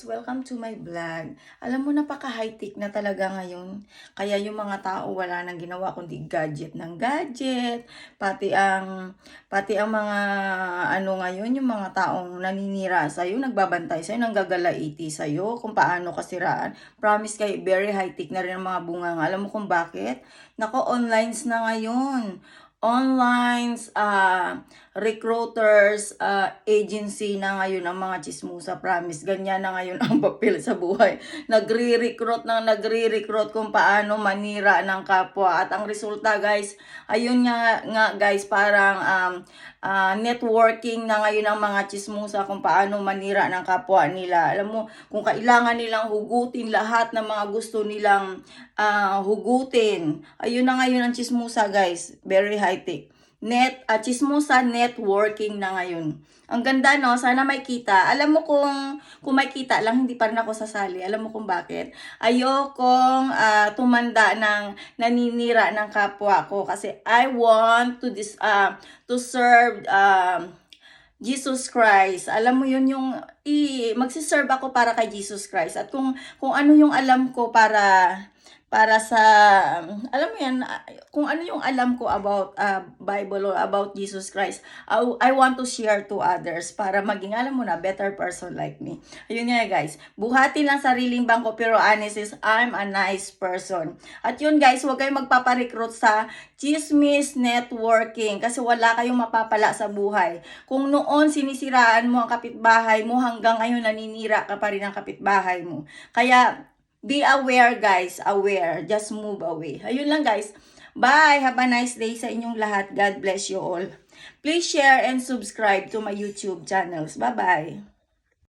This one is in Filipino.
Welcome to my vlog. Alam mo, napaka-high-tech na talaga ngayon. Kaya yung mga tao wala nang ginawa kundi gadget ng gadget. Pati ang mga ngayon, yung mga taong naninira sa'yo, nagbabantay sa'yo, nanggagalaiti sa'yo, kung paano kasiraan. Promise kayo, very high-tech na rin ang mga bunga. Alam mo kung bakit? Nako, onlines na ngayon. Onlines, recruiters, agency na ngayon ang mga chismosa, promise. Ganyan na ngayon ang papel sa buhay. Nagre-recruit kung paano manira ng kapwa. At ang resulta, guys, ayun nga guys, parang networking na ngayon ang mga chismosa kung paano manira ng kapwa nila. Alam mo, kung kailangan nilang hugutin lahat ng mga gusto nilang hugutin. Ayun na ngayon ang chismosa, guys. Very high-tech. Chismosa networking na ngayon. Ang ganda, no? Sana may kita. Alam mo kung may kita lang, hindi pa rin ako sasali. Alam mo kung bakit? Ayokong tumanda ng naninira ng kapwa ko. Kasi I want to serve Jesus Christ. Alam mo yun yung magsiserve ako para kay Jesus Christ. At kung ano yung alam ko para sa alam mo yan, kung ano yung alam ko about Bible or about Jesus Christ, I want to share to others para maging, alam mo na, better person like me. Ayun nga guys, buhatin lang sariling bangko pero honest is I'm a nice person. At yun guys, huwag kayong magpaparecruit sa chismis networking kasi wala kayong mapapala sa buhay. Kung noon sinisiraan mo ang kapitbahay mo, hanggang ngayon naninira ka pa rin ang kapitbahay mo. Kaya be aware guys, aware. Just move away. Ayun lang guys. Bye! Have a nice day sa inyong lahat. God bless you all. Please share and subscribe to my YouTube channels. Bye-bye!